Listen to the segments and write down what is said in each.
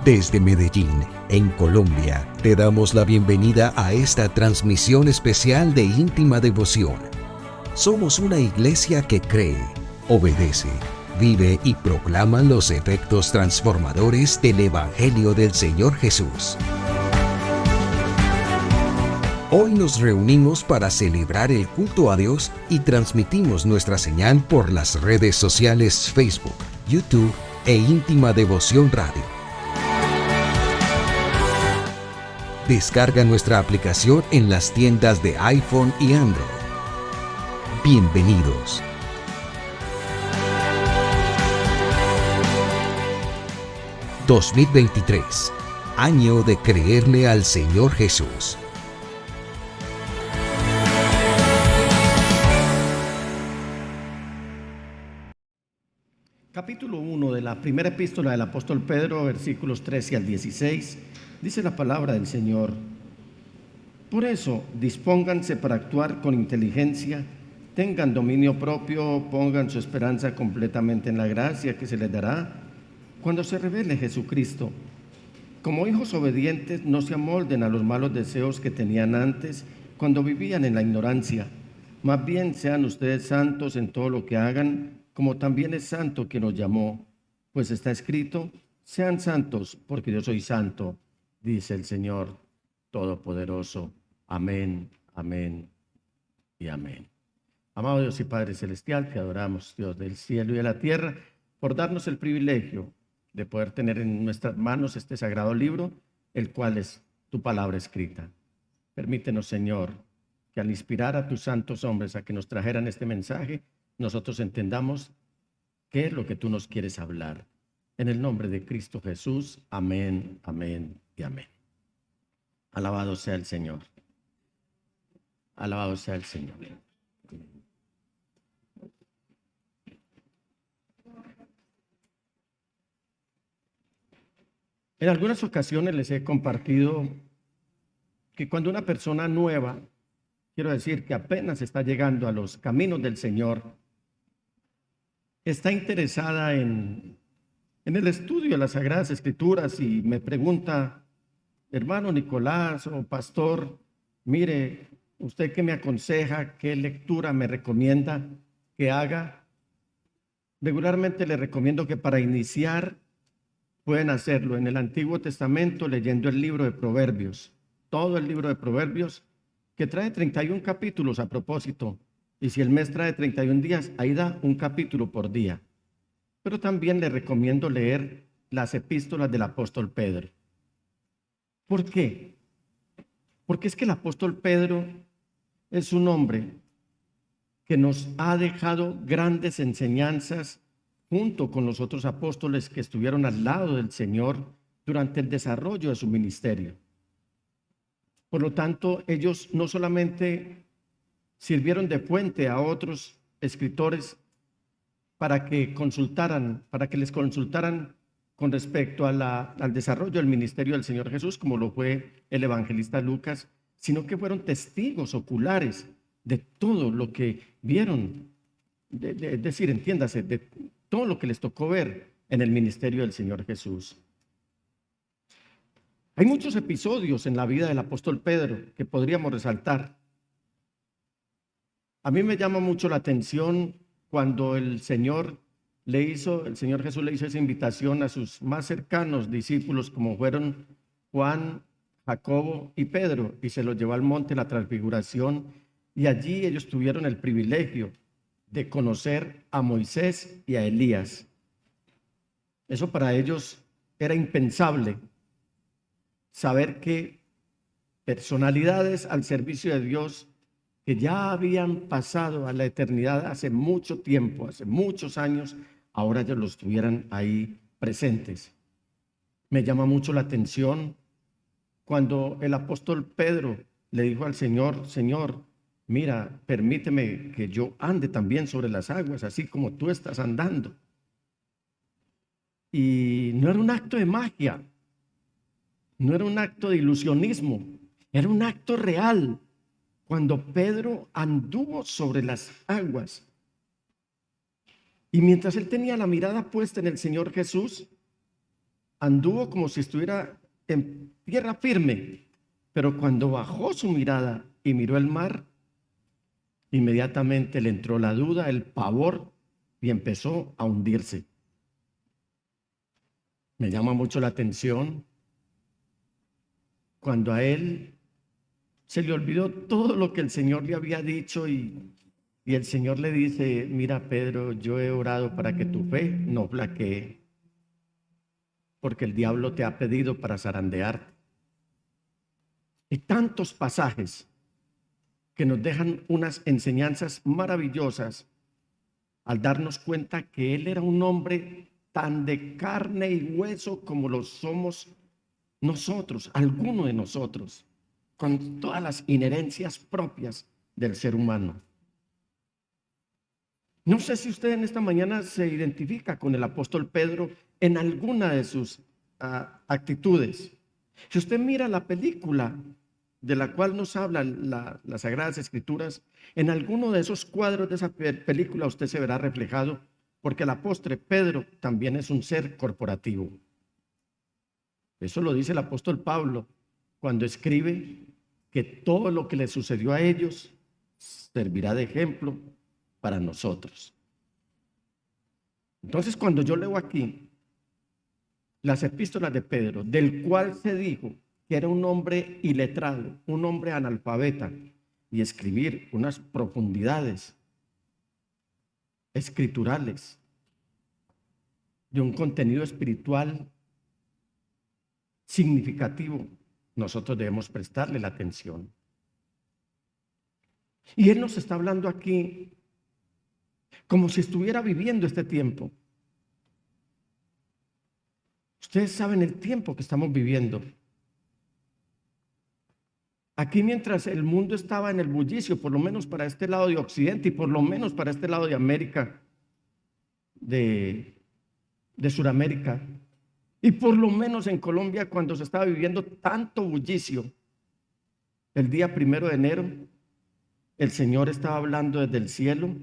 Desde Medellín, en Colombia, te damos la bienvenida a esta transmisión especial de Íntima Devoción. Somos una iglesia que cree, obedece, vive y proclama los efectos transformadores del Evangelio del Señor Jesús. Hoy nos reunimos para celebrar el culto a Dios y transmitimos nuestra señal por las redes sociales Facebook, YouTube e Íntima Devoción Radio. Descarga nuestra aplicación en las tiendas de iPhone y Android. Bienvenidos. ...2023... año de creerle al Señor Jesús. Capítulo 1 de la primera epístola del apóstol Pedro, versículos 13 al 16, dice la palabra del Señor: Por eso, dispónganse para actuar con inteligencia, tengan dominio propio, pongan su esperanza completamente en la gracia que se les dará cuando se revele Jesucristo. Como hijos obedientes, no se amolden a los malos deseos que tenían antes cuando vivían en la ignorancia. Más bien sean ustedes santos en todo lo que hagan, como también es santo quien nos llamó. Pues está escrito: sean santos porque yo soy santo, dice el Señor Todopoderoso. Amén, amén y amén. Amado Dios y Padre Celestial, te adoramos, Dios del cielo y de la tierra, por darnos el privilegio de poder tener en nuestras manos este sagrado libro, el cual es tu palabra escrita. Permítenos, Señor, que al inspirar a tus santos hombres a que nos trajeran este mensaje, nosotros entendamos qué es lo que tú nos quieres hablar. En el nombre de Cristo Jesús, amén, amén y amén. Alabado sea el Señor. Alabado sea el Señor. En algunas ocasiones les he compartido que cuando una persona nueva, quiero decir que apenas está llegando a los caminos del Señor, está interesada en el estudio de las Sagradas Escrituras y me pregunta: hermano Nicolás o pastor, mire, ¿usted qué me aconseja? ¿Qué lectura me recomienda que haga? Regularmente le recomiendo que para iniciar pueden hacerlo en el Antiguo Testamento leyendo el libro de Proverbios, todo el libro de Proverbios, que trae 31 capítulos a propósito. Y si el mes trae 31 días, ahí da un capítulo por día. Pero también le recomiendo leer las epístolas del apóstol Pedro. ¿Por qué? Porque es que el apóstol Pedro es un hombre que nos ha dejado grandes enseñanzas junto con los otros apóstoles que estuvieron al lado del Señor durante el desarrollo de su ministerio. Por lo tanto, ellos no solamente sirvieron de fuente a otros escritores para que les consultaran con respecto al desarrollo del ministerio del Señor Jesús, como lo fue el evangelista Lucas, sino que fueron testigos oculares de todo lo que vieron, es decir, entiéndase, de todo lo que les tocó ver en el ministerio del Señor Jesús. Hay muchos episodios en la vida del apóstol Pedro que podríamos resaltar. A mí me llama mucho la atención cuando el Señor Jesús le hizo esa invitación a sus más cercanos discípulos, como fueron Juan, Jacobo y Pedro, y se los llevó al monte de la Transfiguración, y allí ellos tuvieron el privilegio de conocer a Moisés y a Elías. Eso para ellos era impensable, saber que personalidades al servicio de Dios que ya habían pasado a la eternidad hace mucho tiempo, hace muchos años, ahora ellos los tuvieran ahí presentes. Me llama mucho la atención cuando el apóstol Pedro le dijo al Señor: Señor, mira, permíteme que yo ande también sobre las aguas, así como tú estás andando. Y no era un acto de magia, no era un acto de ilusionismo, era un acto real. Cuando Pedro anduvo sobre las aguas, y mientras él tenía la mirada puesta en el Señor Jesús, anduvo como si estuviera en tierra firme, pero cuando bajó su mirada y miró el mar, inmediatamente le entró la duda, el pavor y empezó a hundirse. Me llama mucho la atención cuando a él se le olvidó todo lo que el Señor le había dicho y el Señor le dice: mira, Pedro, yo he orado para que tu fe no flaquee, porque el diablo te ha pedido para zarandearte. Y tantos pasajes que nos dejan unas enseñanzas maravillosas al darnos cuenta que él era un hombre tan de carne y hueso como lo somos nosotros, alguno de nosotros, con todas las inherencias propias del ser humano. No sé si usted en esta mañana se identifica con el apóstol Pedro en alguna de sus actitudes. Si usted mira la película de la cual nos hablan las Sagradas Escrituras, en alguno de esos cuadros de esa película usted se verá reflejado, porque el apóstol Pedro también es un ser corporativo. Eso lo dice el apóstol Pablo cuando escribe que todo lo que le sucedió a ellos servirá de ejemplo para nosotros. Entonces, cuando yo leo aquí las epístolas de Pedro, del cual se dijo que era un hombre iletrado, un hombre analfabeta, y escribir unas profundidades escriturales de un contenido espiritual significativo, nosotros debemos prestarle la atención. Y él nos está hablando aquí como si estuviera viviendo este tiempo. Ustedes saben el tiempo que estamos viviendo. Aquí, mientras el mundo estaba en el bullicio, por lo menos para este lado de Occidente y por lo menos para este lado de América, de Sudamérica, y por lo menos en Colombia, cuando se estaba viviendo tanto bullicio, el día 1 de enero, el Señor estaba hablando desde el cielo,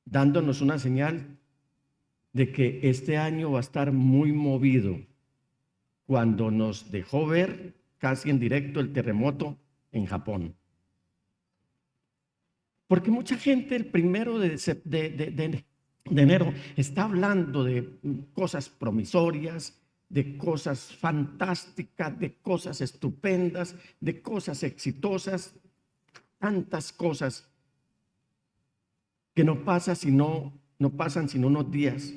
dándonos una señal de que este año va a estar muy movido, cuando nos dejó ver casi en directo el terremoto en Japón. Porque mucha gente el 1 de enero está hablando de cosas promisorias, de cosas fantásticas, de cosas estupendas, de cosas exitosas, tantas cosas que no pasan sino unos días.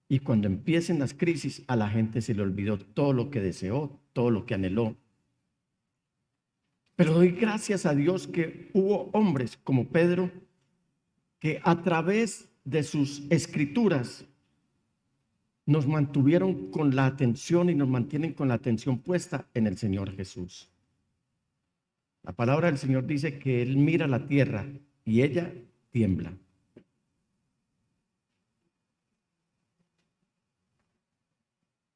Y cuando empiecen las crisis, a la gente se le olvidó todo lo que deseó, todo lo que anheló. Pero doy gracias a Dios que hubo hombres como Pedro que a través de sus escrituras nos mantuvieron con la atención y nos mantienen con la atención puesta en el Señor Jesús. La palabra del Señor dice que Él mira la tierra y ella tiembla.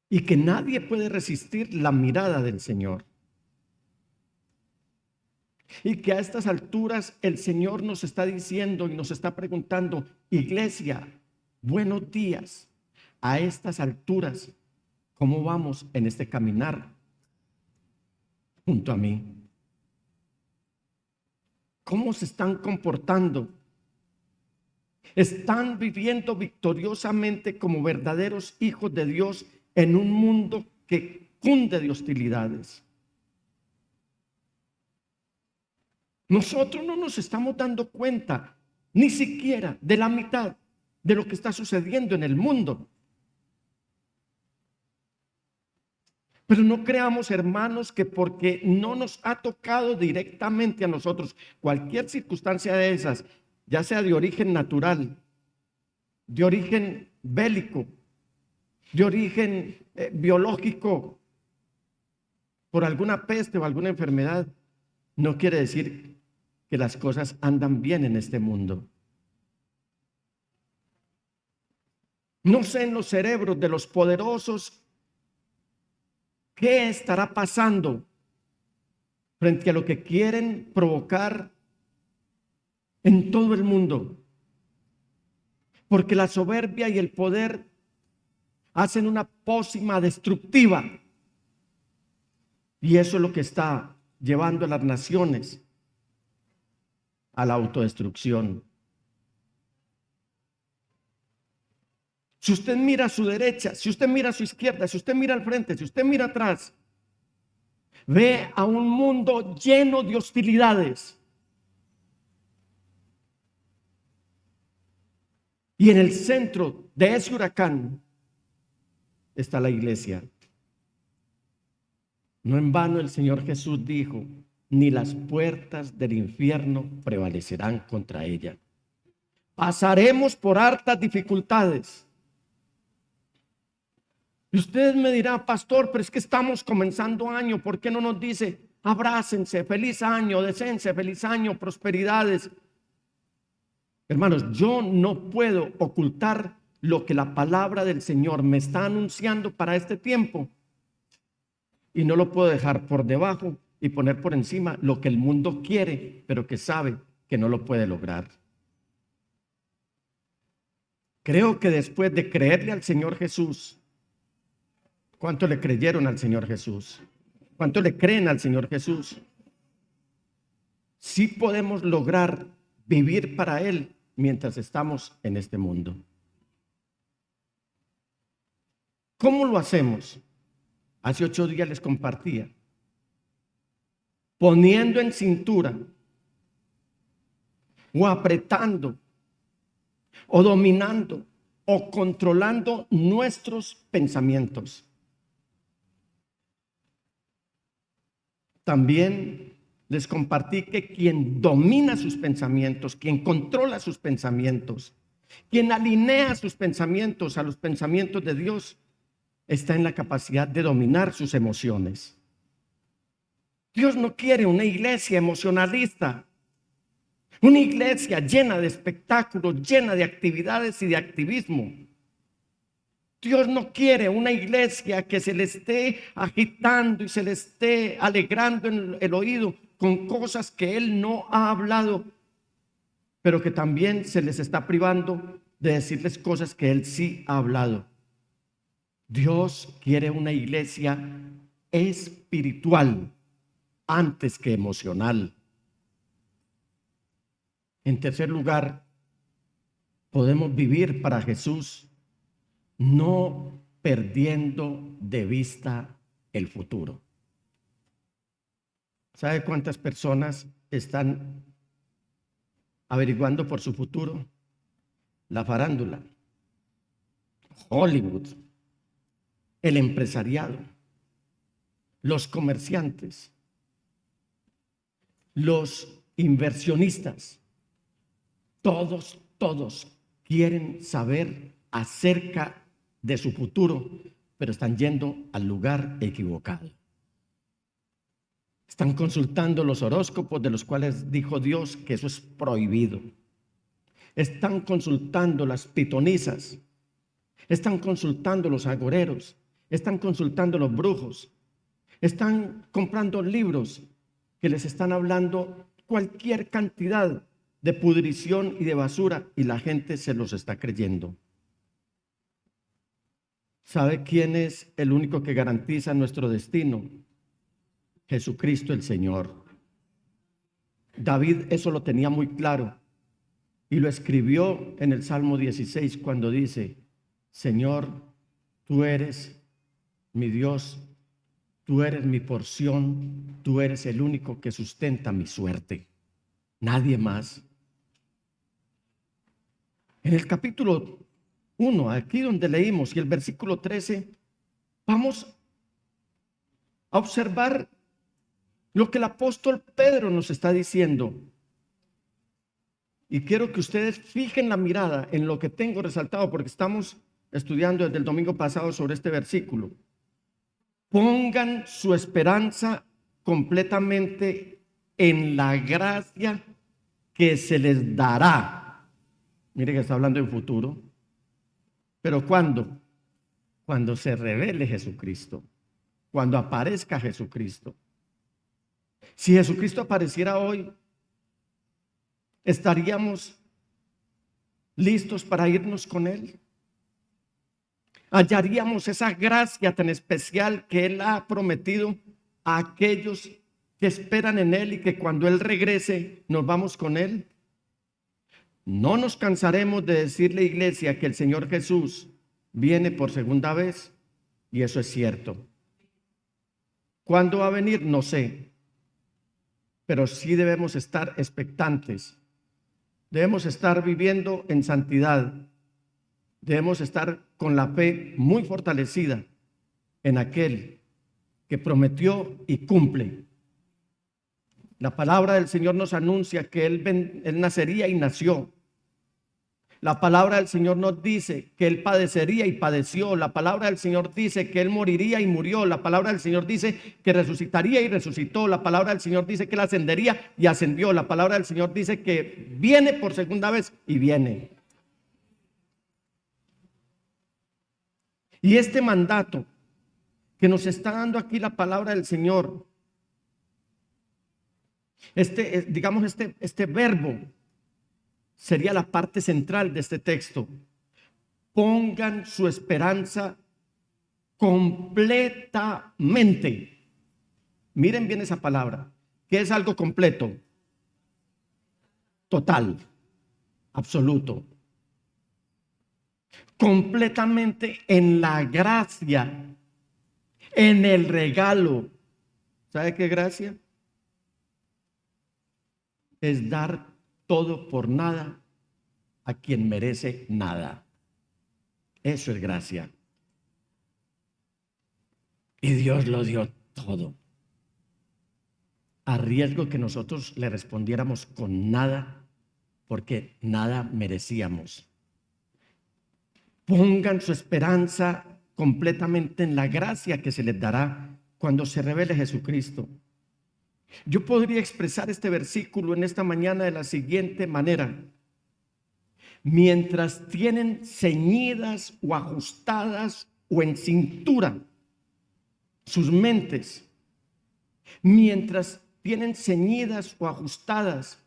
Y que nadie puede resistir la mirada del Señor. Y que a estas alturas el Señor nos está diciendo y nos está preguntando: iglesia, buenos días. A estas alturas, ¿cómo vamos en este caminar junto a mí? ¿Cómo se están comportando? ¿Están viviendo victoriosamente como verdaderos hijos de Dios en un mundo que cunde de hostilidades? Nosotros no nos estamos dando cuenta ni siquiera de la mitad de lo que está sucediendo en el mundo. Pero no creamos, hermanos, que porque no nos ha tocado directamente a nosotros cualquier circunstancia de esas, ya sea de origen natural, de origen bélico, de origen biológico, por alguna peste o alguna enfermedad, no quiere decir que las cosas andan bien en este mundo. No sé en los cerebros de los poderosos qué estará pasando frente a lo que quieren provocar en todo el mundo, porque la soberbia y el poder hacen una pócima destructiva. Y eso es lo que está llevando a las naciones a la autodestrucción. Si usted mira a su derecha, si usted mira a su izquierda, si usted mira al frente, si usted mira atrás, ve a un mundo lleno de hostilidades. Y en el centro de ese huracán está la iglesia. No en vano el Señor Jesús dijo, ni las puertas del infierno prevalecerán contra ella. Pasaremos por hartas dificultades. Y usted me dirá, pastor, pero es que estamos comenzando año, ¿por qué no nos dice, abrácense, feliz año, deseense, feliz año, prosperidades? Hermanos, yo no puedo ocultar lo que la palabra del Señor me está anunciando para este tiempo. Y no lo puedo dejar por debajo y poner por encima lo que el mundo quiere, pero que sabe que no lo puede lograr. Creo que después de creerle al Señor Jesús, ¿cuánto le creyeron al Señor Jesús? ¿Cuánto le creen al Señor Jesús? Sí podemos lograr vivir para Él mientras estamos en este mundo. ¿Cómo lo hacemos? Hace 8 días les compartía. Poniendo en cintura, o apretando, o dominando, o controlando nuestros pensamientos. También les compartí que quien domina sus pensamientos, quien controla sus pensamientos, quien alinea sus pensamientos a los pensamientos de Dios, está en la capacidad de dominar sus emociones. Dios no quiere una iglesia emocionalista, una iglesia llena de espectáculos, llena de actividades y de activismo. Dios no quiere una iglesia que se le esté agitando y se le esté alegrando en el oído con cosas que Él no ha hablado, pero que también se les está privando de decirles cosas que Él sí ha hablado. Dios quiere una iglesia espiritual antes que emocional. En tercer lugar, podemos vivir para Jesús no perdiendo de vista el futuro. ¿Sabe cuántas personas están averiguando por su futuro? La farándula, Hollywood, el empresariado, los comerciantes, los inversionistas. Todos quieren saber acerca de su futuro, pero están yendo al lugar equivocado. Están consultando los horóscopos de los cuales dijo Dios que eso es prohibido. Están consultando las pitonisas, están consultando los agoreros, están consultando los brujos, están comprando libros que les están hablando cualquier cantidad de pudrición y de basura, y la gente se los está creyendo. ¿Sabe quién es el único que garantiza nuestro destino? Jesucristo el Señor. David eso lo tenía muy claro y lo escribió en el Salmo 16 cuando dice: Señor, tú eres mi Dios, tú eres mi porción, tú eres el único que sustenta mi suerte, nadie más. En el capítulo 1, aquí donde leímos, y el versículo 13, vamos a observar lo que el apóstol Pedro nos está diciendo. Y quiero que ustedes fijen la mirada en lo que tengo resaltado, porque estamos estudiando desde el domingo pasado sobre este versículo. Pongan su esperanza completamente en la gracia que se les dará. Mire que está hablando en futuro. Pero ¿cuándo? Cuando se revele Jesucristo, cuando aparezca Jesucristo. Si Jesucristo apareciera hoy, ¿estaríamos listos para irnos con Él? hallaríamos esa gracia tan especial que Él ha prometido a aquellos que esperan en Él y que cuando Él regrese nos vamos con Él. No nos cansaremos de decirle, iglesia, que el Señor Jesús viene por segunda vez, y eso es cierto. ¿Cuándo va a venir? No sé, pero sí debemos estar expectantes. Debemos estar viviendo en santidad. Debemos estar con la fe muy fortalecida en aquel que prometió y cumple. La palabra del Señor nos anuncia que Él nacería y nació. La palabra del Señor nos dice que Él padecería y padeció. La palabra del Señor dice que Él moriría y murió. La palabra del Señor dice que resucitaría y resucitó. La palabra del Señor dice que Él ascendería y ascendió. La palabra del Señor dice que viene por segunda vez y viene. Y este mandato que nos está dando aquí la palabra del Señor, este verbo sería la parte central de este texto. Pongan su esperanza completamente. Miren bien esa palabra, que es algo completo, total, absoluto. Completamente en la gracia, en el regalo. ¿Sabe qué gracia? Es dar todo por nada a quien merece nada. Eso es gracia. Y Dios lo dio todo, a riesgo que nosotros le respondiéramos con nada, porque nada merecíamos. Pongan su esperanza completamente en la gracia que se les dará cuando se revele Jesucristo. Yo podría expresar este versículo en esta mañana de la siguiente manera: mientras tienen ceñidas o ajustadas o en cintura sus mentes, mientras tienen ceñidas o ajustadas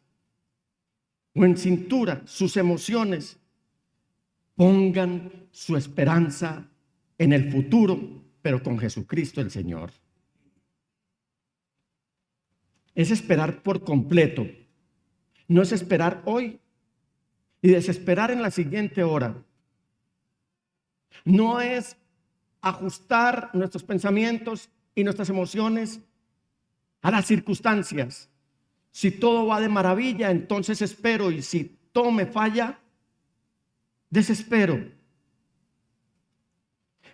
o en cintura sus emociones, pongan su esperanza en el futuro, pero con Jesucristo el Señor. Es esperar por completo. No es esperar hoy y desesperar en la siguiente hora. No es ajustar nuestros pensamientos y nuestras emociones a las circunstancias. Si todo va de maravilla, entonces espero, y si todo me falla, desespero.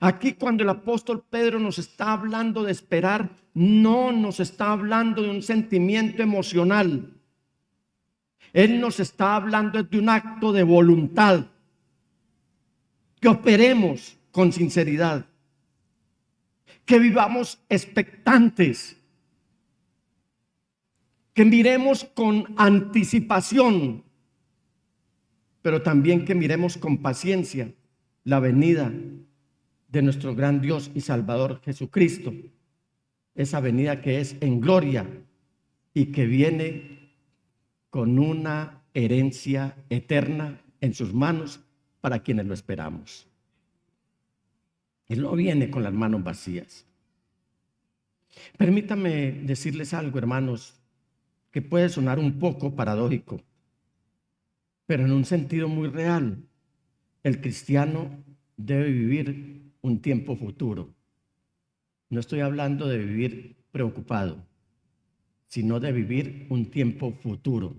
Aquí cuando el apóstol Pedro nos está hablando de esperar, no nos está hablando de un sentimiento emocional. Él nos está hablando de un acto de voluntad. Que operemos con sinceridad. Que vivamos expectantes. Que miremos con anticipación. Pero también que miremos con paciencia la venida de nuestro gran Dios y Salvador Jesucristo. Esa venida que es en gloria y que viene con una herencia eterna en sus manos para quienes lo esperamos. Él no viene con las manos vacías. Permítame decirles algo, hermanos, que puede sonar un poco paradójico, pero en un sentido muy real. El cristiano debe vivir un tiempo futuro. No estoy hablando de vivir preocupado, sino de vivir un tiempo futuro.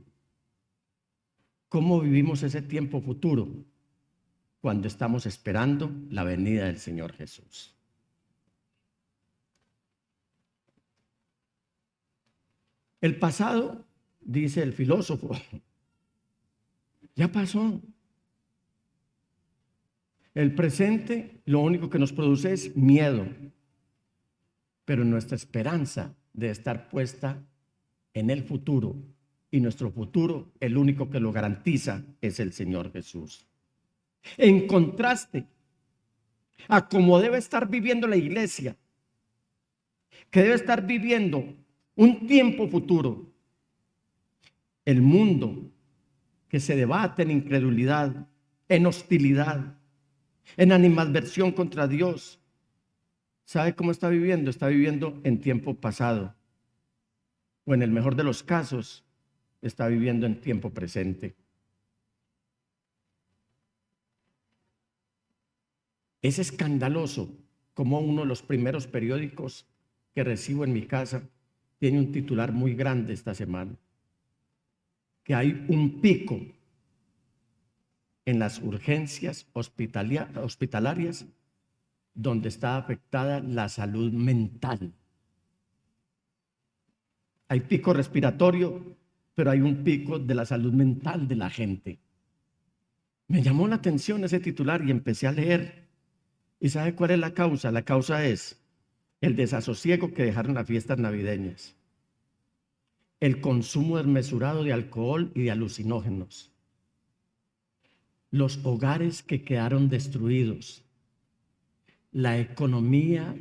¿Cómo vivimos ese tiempo futuro? Cuando estamos esperando la venida del Señor Jesús. El pasado, dice el filósofo, ya pasó. El presente lo único que nos produce es miedo, pero nuestra esperanza debe estar puesta en el futuro, y nuestro futuro, el único que lo garantiza, es el Señor Jesús. En contraste a cómo debe estar viviendo la iglesia, que debe estar viviendo un tiempo futuro, el mundo que se debate en incredulidad, en hostilidad, en animadversión contra Dios. ¿Sabe cómo está viviendo? Está viviendo en tiempo pasado. O en el mejor de los casos, está viviendo en tiempo presente. Es escandaloso como uno de los primeros periódicos que recibo en mi casa tiene un titular muy grande esta semana, que hay un pico en las urgencias hospitalarias donde está afectada la salud mental. Hay pico respiratorio, pero hay un pico de la salud mental de la gente. Me llamó la atención ese titular y empecé a leer. ¿Y sabe cuál es la causa? La causa es el desasosiego que dejaron las fiestas navideñas, el consumo desmesurado de alcohol y de alucinógenos, los hogares que quedaron destruidos, la economía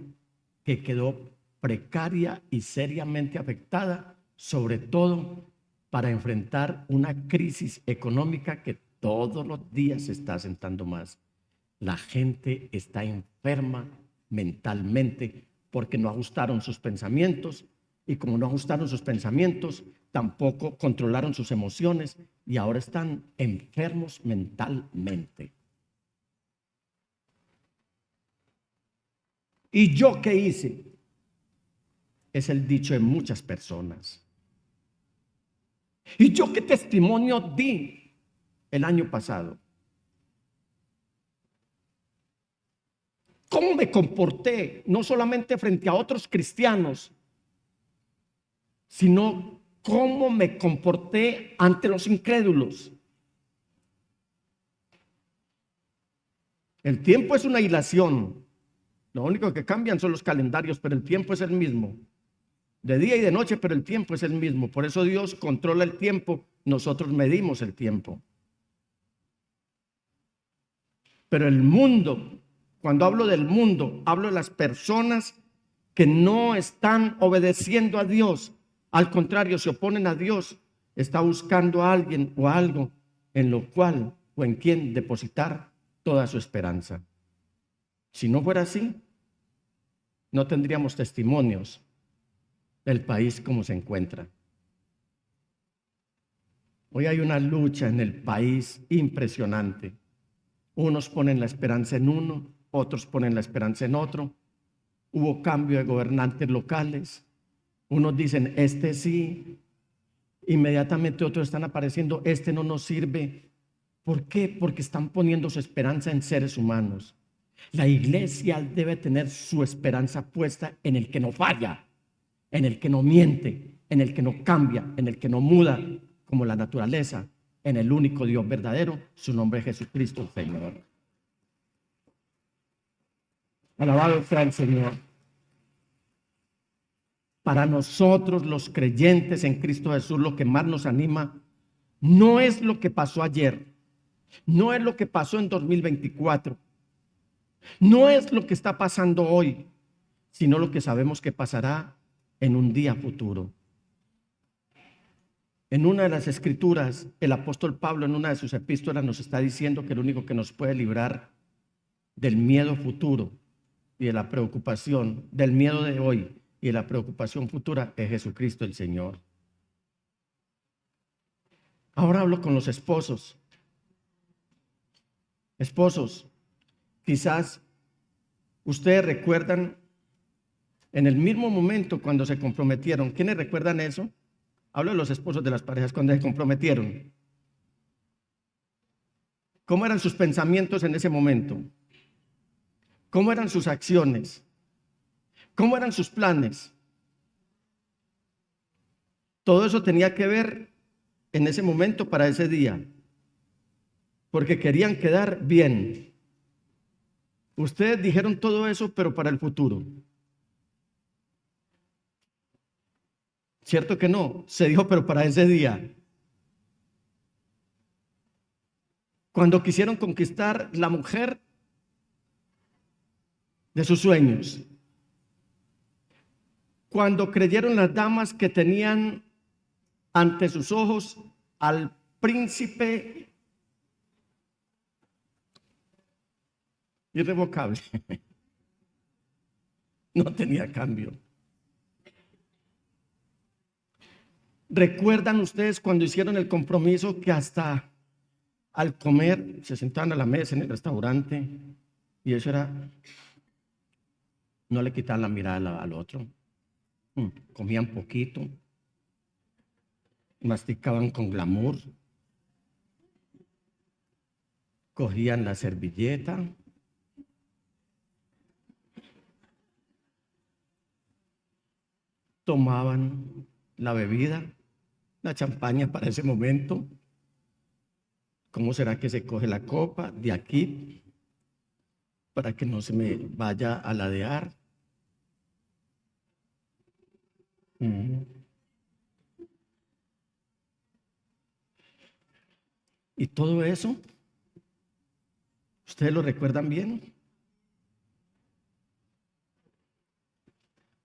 que quedó precaria y seriamente afectada, sobre todo para enfrentar una crisis económica que todos los días se está asentando más. La gente está enferma mentalmente porque no ajustaron sus pensamientos, y como no ajustaron sus pensamientos, tampoco controlaron sus emociones y ahora están enfermos mentalmente. ¿Y yo qué hice? Es el dicho de muchas personas. ¿Y yo qué testimonio di el año pasado? ¿Cómo me comporté? No solamente frente a otros cristianos, sino cómo me comporté ante los incrédulos. El tiempo es una hilación. Lo único que cambian son los calendarios, pero el tiempo es el mismo. De día y de noche, pero el tiempo es el mismo. Por eso Dios controla el tiempo, nosotros medimos el tiempo. Pero el mundo, cuando hablo del mundo, hablo de las personas que no están obedeciendo a Dios. Al contrario, se oponen a Dios. Está buscando a alguien o a algo en lo cual o en quien depositar toda su esperanza. Si no fuera así, no tendríamos testimonios del país como se encuentra. Hoy hay una lucha en el país impresionante. Unos ponen la esperanza en uno, otros ponen la esperanza en otro. Hubo cambio de gobernantes locales. Unos dicen, este sí. Inmediatamente otros están apareciendo, este no nos sirve. ¿Por qué? Porque están poniendo su esperanza en seres humanos. La iglesia debe tener su esperanza puesta en el que no falla, en el que no miente, en el que no cambia, en el que no muda como la naturaleza, en el único Dios verdadero, su nombre es Jesucristo el Señor. Alabado sea el Señor. Para nosotros los creyentes en Cristo Jesús, lo que más nos anima no es lo que pasó ayer, no es lo que pasó en 2024, no es lo que está pasando hoy, sino lo que sabemos que pasará en un día futuro. En una de las escrituras, el apóstol Pablo en una de sus epístolas nos está diciendo que el único que nos puede librar del miedo futuro y de la preocupación, del miedo de hoy y de la preocupación futura es Jesucristo el Señor. Ahora hablo con los esposos. Esposos, quizás ustedes recuerdan en el mismo momento cuando se comprometieron. ¿Quiénes recuerdan eso? Hablo de los esposos de las parejas cuando se comprometieron. ¿Cómo eran sus pensamientos en ese momento? ¿Cómo eran sus acciones? ¿Cómo eran sus planes? Todo eso tenía que ver en ese momento para ese día, porque querían quedar bien. Ustedes dijeron todo eso, pero para el futuro. ¿Cierto que no? Se dijo, pero para ese día. Cuando quisieron conquistar la mujer de sus sueños. Cuando creyeron las damas que tenían ante sus ojos al príncipe irrevocable. No tenía cambio. ¿Recuerdan ustedes cuando hicieron el compromiso que hasta al comer se sentaban a la mesa en el restaurante y eso era, no le quitaban la mirada al otro? Comían poquito, masticaban con glamour, cogían la servilleta, tomaban la bebida, la champaña para ese momento. ¿Cómo será que se coge la copa de aquí para que no se me vaya a ladear? Y todo eso, ¿ustedes lo recuerdan bien?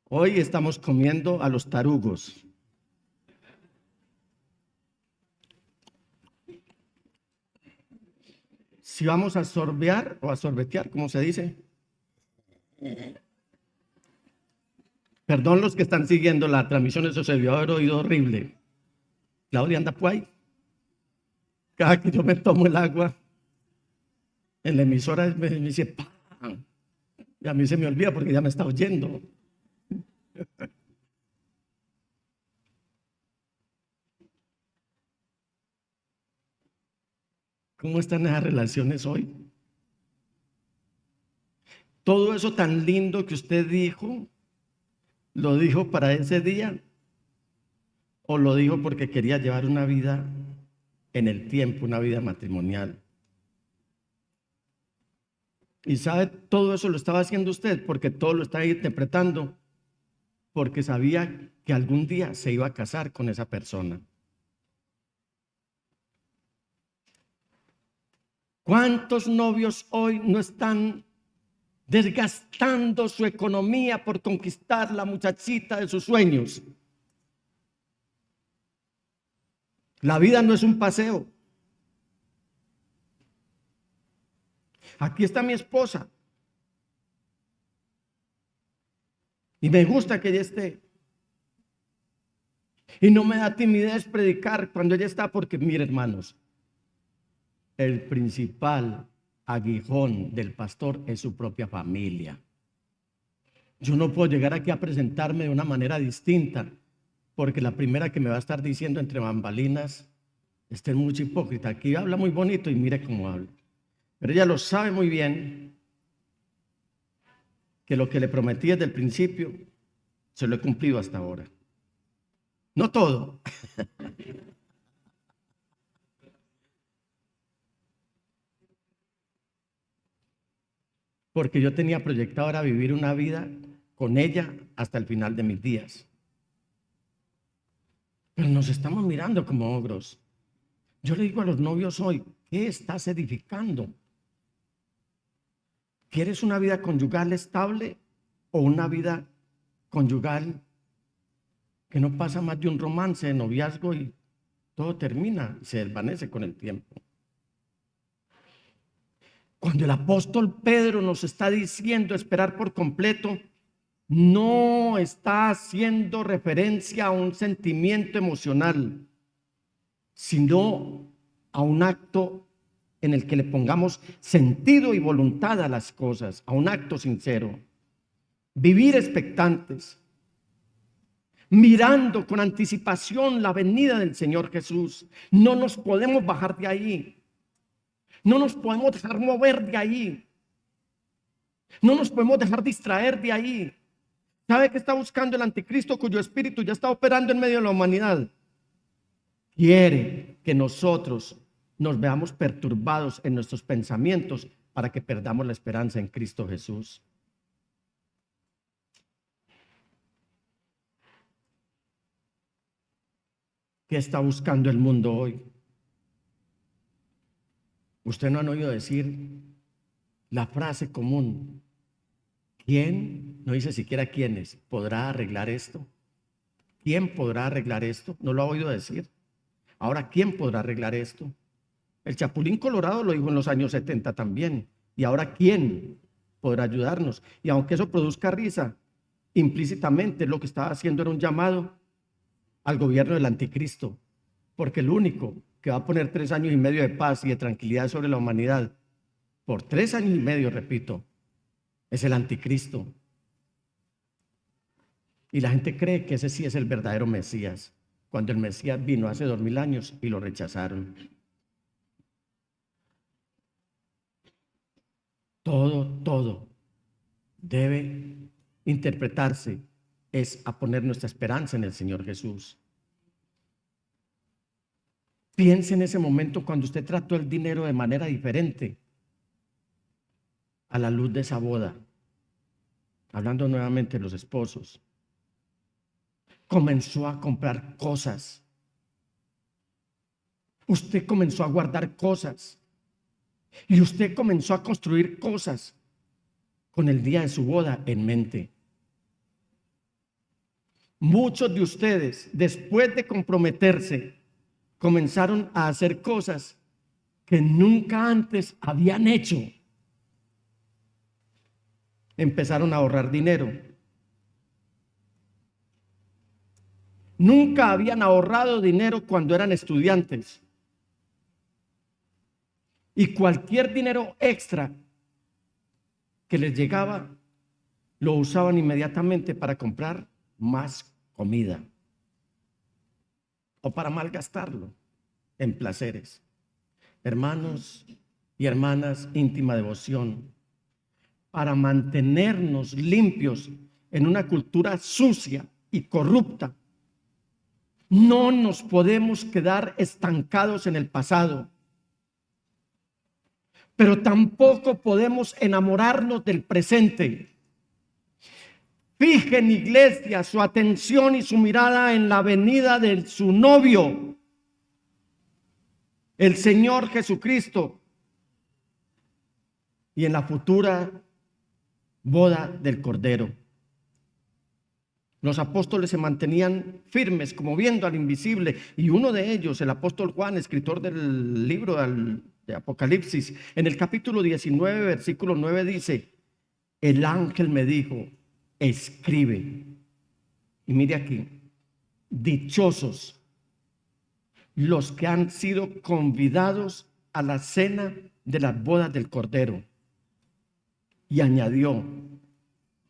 Hoy estamos comiendo a los tarugos. Si vamos a sorbear o a sorbetear, ¿cómo se dice? Perdón los que están siguiendo la transmisión, eso se debió haber oído horrible. Claudia anda por ahí. Cada que yo me tomo el agua, en la emisora me dice ¡pam! Y a mí se me olvida porque ya me está oyendo. ¿Cómo están esas relaciones hoy? Todo eso tan lindo que usted dijo, ¿lo dijo para ese día? ¿O lo dijo porque quería llevar una vida en el tiempo, una vida matrimonial? Y sabe, todo eso lo estaba haciendo usted porque todo lo estaba interpretando, porque sabía que algún día se iba a casar con esa persona. ¿Cuántos novios hoy no están desgastando su economía por conquistar la muchachita de sus sueños? La vida no es un paseo. Aquí está mi esposa. Y me gusta que ella esté. Y no me da timidez predicar cuando ella está, porque mire, hermanos, el principal aguijón del pastor es su propia familia. Yo no puedo llegar aquí a presentarme de una manera distinta, porque la primera que me va a estar diciendo entre bambalinas, este es mucho hipócrita. Aquí habla muy bonito y mire cómo habla. Pero ella lo sabe muy bien, que lo que le prometí desde el principio, se lo he cumplido hasta ahora. No todo. Porque yo tenía proyectado ahora vivir una vida con ella hasta el final de mis días. Pero nos estamos mirando como ogros. Yo le digo a los novios hoy, ¿qué estás edificando? ¿Quieres una vida conyugal estable o una vida conyugal que no pasa más de un romance de noviazgo y todo termina y se desvanece con el tiempo? Cuando el apóstol Pedro nos está diciendo esperar por completo, no está haciendo referencia a un sentimiento emocional, sino a un acto en el que le pongamos sentido y voluntad a las cosas, a un acto sincero. Vivir expectantes, mirando con anticipación la venida del Señor Jesús. No nos podemos bajar de ahí. No nos podemos dejar mover de ahí. No nos podemos dejar distraer de ahí. ¿Sabe qué está buscando el anticristo, cuyo espíritu ya está operando en medio de la humanidad? Quiere que nosotros nos veamos perturbados en nuestros pensamientos para que perdamos la esperanza en Cristo Jesús. ¿Qué está buscando el mundo hoy? Usted no han oído decir la frase común: ¿quién? No dice siquiera quiénes. ¿Podrá arreglar esto? ¿Quién podrá arreglar esto? No lo ha oído decir. Ahora, ¿quién podrá arreglar esto? El Chapulín Colorado lo dijo en los años 70 también. ¿Y ahora quién podrá ayudarnos? Y aunque eso produzca risa, implícitamente lo que estaba haciendo era un llamado al gobierno del anticristo, porque el único que va a poner 3 años y medio de paz y de tranquilidad sobre la humanidad, por 3 años y medio, repito, es el anticristo. Y la gente cree que ese sí es el verdadero Mesías, cuando el Mesías vino hace 2000 años y lo rechazaron. Todo debe interpretarse es a poner nuestra esperanza en el Señor Jesús. Piense en ese momento cuando usted trató el dinero de manera diferente a la luz de esa boda. Hablando nuevamente de los esposos. Comenzó a comprar cosas. Usted comenzó a guardar cosas. Y usted comenzó a construir cosas con el día de su boda en mente. Muchos de ustedes, después de comprometerse, comenzaron a hacer cosas que nunca antes habían hecho. Empezaron a ahorrar dinero. Nunca habían ahorrado dinero cuando eran estudiantes. Y cualquier dinero extra que les llegaba, lo usaban inmediatamente para comprar más comida o para malgastarlo en placeres. Hermanos y hermanas, íntima devoción, para mantenernos limpios en una cultura sucia y corrupta, no nos podemos quedar estancados en el pasado, pero tampoco podemos enamorarnos del presente. Fijen, iglesia, su atención y su mirada en la venida de su novio, el Señor Jesucristo, y en la futura boda del Cordero. Los apóstoles se mantenían firmes, como viendo al invisible, y uno de ellos, el apóstol Juan, escritor del libro de Apocalipsis, en el capítulo 19, versículo 9 dice: el ángel me dijo, escribe. Y mire aquí, dichosos los que han sido convidados a la cena de las bodas del Cordero. Y añadió: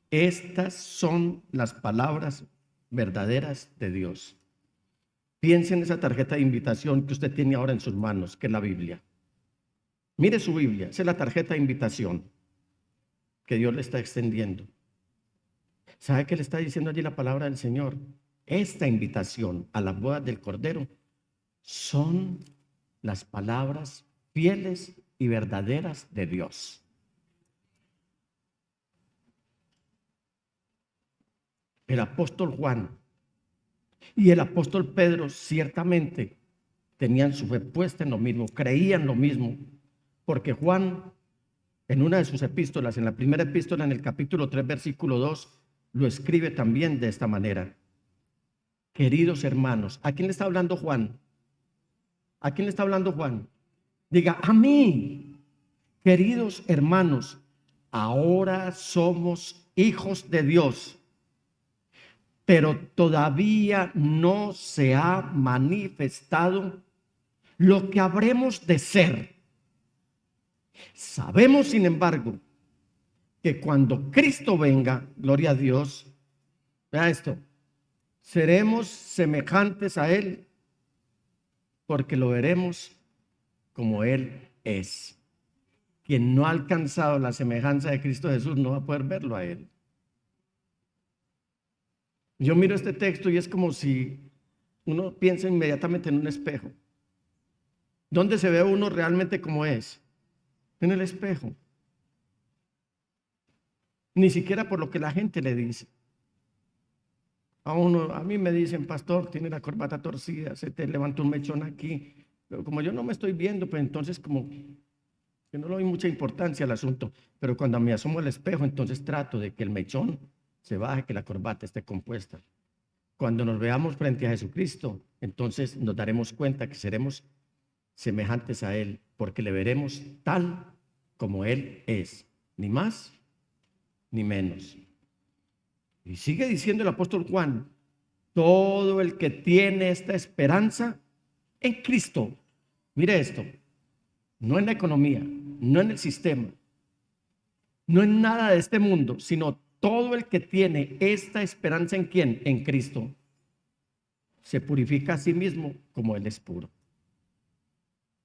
estas son las palabras verdaderas de Dios. Piense en esa tarjeta de invitación que usted tiene ahora en sus manos, que es la Biblia. Mire su Biblia, esa es la tarjeta de invitación que Dios le está extendiendo. ¿Sabe qué le está diciendo allí la palabra del Señor? Esta invitación a las bodas del Cordero son las palabras fieles y verdaderas de Dios. El apóstol Juan y el apóstol Pedro ciertamente tenían su fe puesta en lo mismo, creían lo mismo, porque Juan, en una de sus epístolas, en la primera epístola, en el capítulo 3, versículo 2, lo escribe también de esta manera: queridos hermanos. ¿A quién le está hablando Juan? ¿A quién le está hablando Juan? Diga: a mí. Queridos hermanos, ahora somos hijos de Dios, pero todavía no se ha manifestado lo que habremos de ser. Sabemos, sin embargo, que cuando Cristo venga, gloria a Dios, vea esto, seremos semejantes a Él, porque lo veremos como Él es. Quien no ha alcanzado la semejanza de Cristo Jesús no va a poder verlo a Él. Yo miro este texto y es como si uno piensa inmediatamente en un espejo. ¿Dónde se ve uno realmente como es? En el espejo. Ni siquiera por lo que la gente le dice. A mí me dicen: pastor, tiene la corbata torcida, se te levantó un mechón aquí. Pero como yo no me estoy viendo, pues entonces como que no le doy mucha importancia al asunto. Pero cuando me asomo al espejo, entonces trato de que el mechón se baje, que la corbata esté compuesta. Cuando nos veamos frente a Jesucristo, entonces nos daremos cuenta que seremos semejantes a Él, porque le veremos tal como Él es, ni más ni menos. Y sigue diciendo el apóstol Juan, todo el que tiene esta esperanza en Cristo, mire esto, no en la economía, no en el sistema, no en nada de este mundo, sino todo el que tiene esta esperanza en ¿quién? En Cristo, se purifica a sí mismo como Él es puro.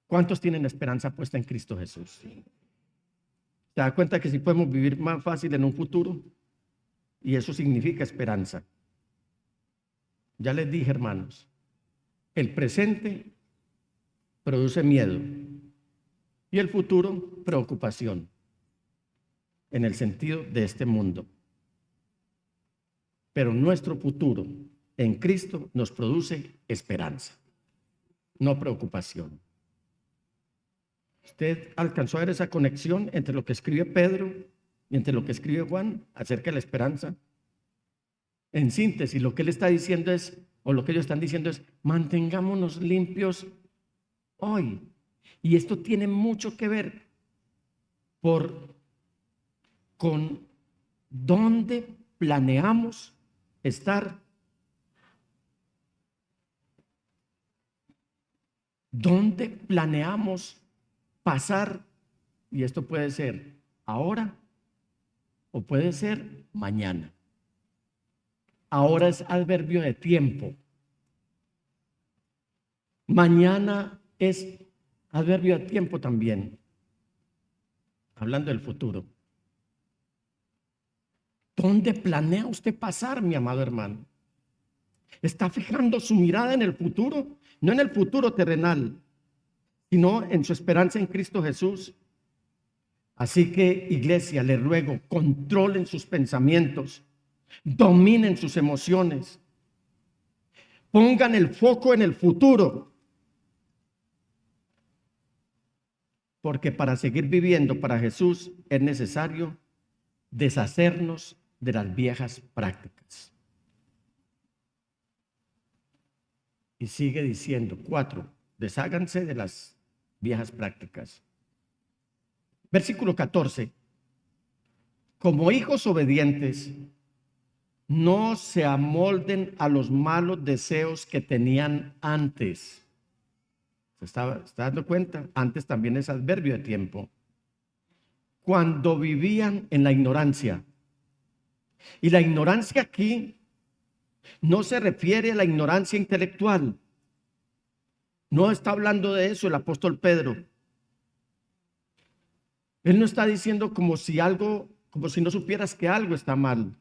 ¿Cuántos tienen esperanza puesta en Cristo Jesús? ¿Se da cuenta que si podemos vivir más fácil en un futuro? Y eso significa esperanza. Ya les dije, hermanos, el presente produce miedo y el futuro preocupación en el sentido de este mundo. Pero nuestro futuro en Cristo nos produce esperanza, no preocupación. ¿Usted alcanzó a ver esa conexión entre lo que escribe Pedro y entre lo que escribe Juan acerca de la esperanza? En síntesis, lo que él está diciendo es, o lo que ellos están diciendo es, mantengámonos limpios hoy. Y esto tiene mucho que ver con dónde planeamos estar, dónde planeamos pasar, y esto puede ser ahora o puede ser mañana. Ahora es adverbio de tiempo. Mañana es adverbio de tiempo también. Hablando del futuro. ¿Dónde planea usted pasar, mi amado hermano? ¿Está fijando su mirada en el futuro? No en el futuro terrenal, sino en su esperanza en Cristo Jesús. Así que, iglesia, le ruego, controlen sus pensamientos, dominen sus emociones, pongan el foco en el futuro, porque para seguir viviendo para Jesús es necesario deshacernos de las viejas prácticas. Y sigue diciendo, 4, desháganse de las viejas prácticas. Versículo 14, como hijos obedientes, no se amolden a los malos deseos que tenían antes. ¿Se está dando cuenta? Antes también es adverbio de tiempo. Cuando vivían en la ignorancia. Y la ignorancia aquí no se refiere a la ignorancia intelectual. No está hablando de eso el apóstol Pedro. Él no está diciendo como si no supieras que algo está mal.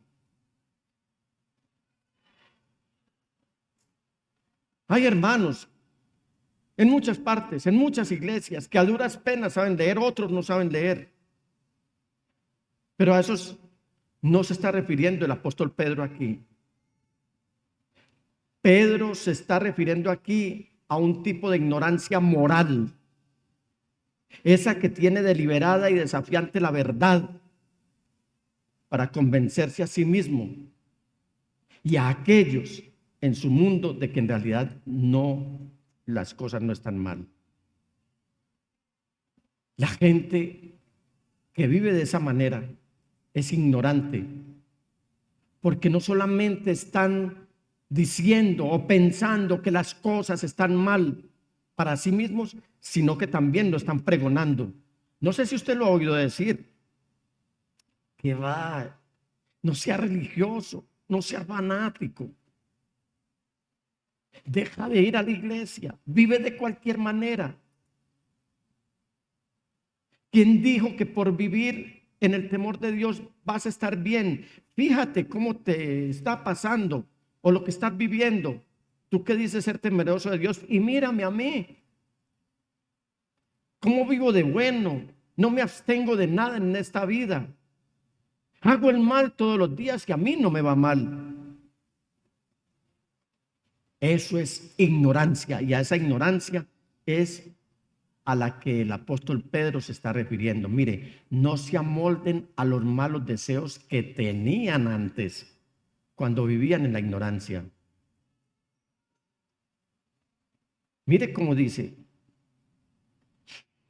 Hay hermanos en muchas partes, en muchas iglesias, que a duras penas saben leer, otros no saben leer. Pero a esos no se está refiriendo el apóstol Pedro aquí. Pedro se está refiriendo aquí a un tipo de ignorancia moral, esa que tiene deliberada y desafiante la verdad para convencerse a sí mismo y a aquellos en su mundo de que en realidad las cosas no están mal. La gente que vive de esa manera es ignorante, porque no solamente están diciendo o pensando que las cosas están mal para sí mismos, sino que también lo están pregonando. No sé si usted lo ha oído decir, que va, no sea religioso, no sea fanático, deja de ir a la iglesia, vive de cualquier manera. ¿Quién dijo que por vivir en el temor de Dios vas a estar bien? Fíjate cómo te está pasando o lo que estás viviendo. Tú que dices ser temeroso de Dios, y mírame a mí. ¿Cómo vivo de bueno? No me abstengo de nada en esta vida. Hago el mal todos los días, que a mí no me va mal. Eso es ignorancia, y a esa ignorancia es a la que el apóstol Pedro se está refiriendo. Mire, no se amolden a los malos deseos que tenían antes, cuando vivían en la ignorancia. Mire cómo dice,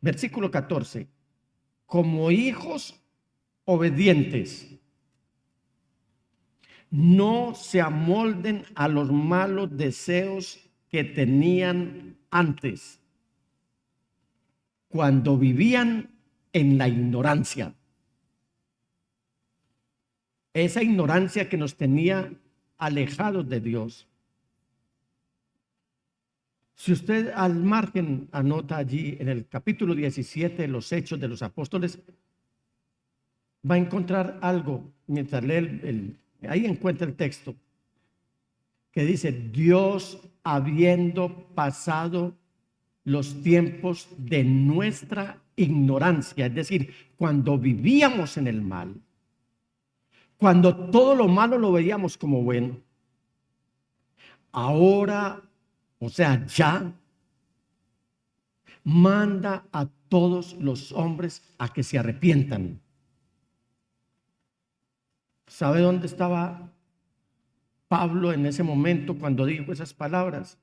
versículo 14, como hijos obedientes, no se amolden a los malos deseos que tenían antes, cuando vivían en la ignorancia. Esa ignorancia que nos tenía alejados de Dios. Si usted al margen anota allí en el capítulo 17 de los Hechos de los Apóstoles, va a encontrar algo mientras lee ahí encuentra el texto que dice: Dios, habiendo pasado los tiempos de nuestra ignorancia, es decir, cuando vivíamos en el mal, cuando todo lo malo lo veíamos como bueno, ahora, o sea, ya manda a todos los hombres a que se arrepientan. ¿Sabe dónde estaba Pablo en ese momento cuando dijo esas palabras?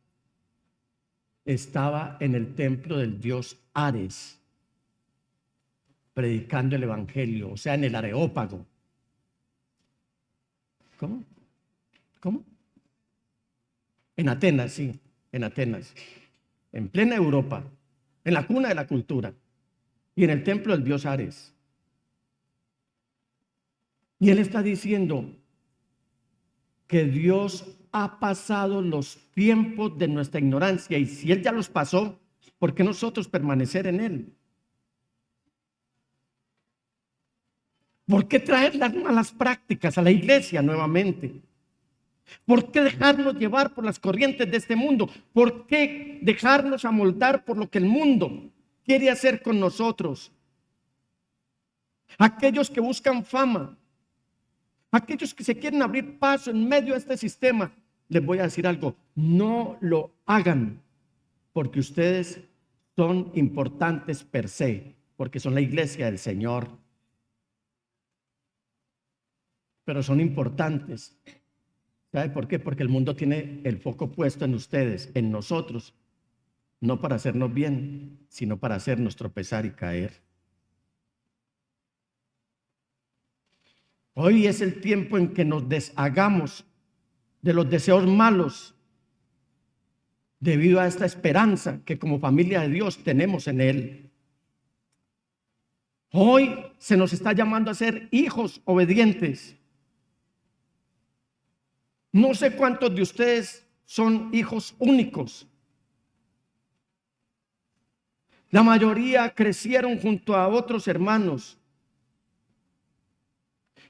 Estaba en el templo del dios Ares, predicando el evangelio, o sea, en el Areópago. ¿Cómo? ¿Cómo? En Atenas, sí, en Atenas, en plena Europa, en la cuna de la cultura, y en el templo del dios Ares. Y él está diciendo que Dios ha pasado los tiempos de nuestra ignorancia, y si Él ya los pasó, ¿por qué nosotros permanecer en Él? ¿Por qué traer las malas prácticas a la iglesia nuevamente? ¿Por qué dejarnos llevar por las corrientes de este mundo? ¿Por qué dejarnos amoldar por lo que el mundo quiere hacer con nosotros? Aquellos que buscan fama, aquellos que se quieren abrir paso en medio de este sistema, les voy a decir algo: no lo hagan, porque ustedes son importantes per se, porque son la iglesia del Señor. Pero son importantes. ¿Sabe por qué? Porque el mundo tiene el foco puesto en ustedes, en nosotros, no para hacernos bien, sino para hacernos tropezar y caer. Hoy es el tiempo en que nos deshagamos de los deseos malos debido a esta esperanza que como familia de Dios tenemos en Él. Hoy se nos está llamando a ser hijos obedientes. No sé cuántos de ustedes son hijos únicos. La mayoría crecieron junto a otros hermanos.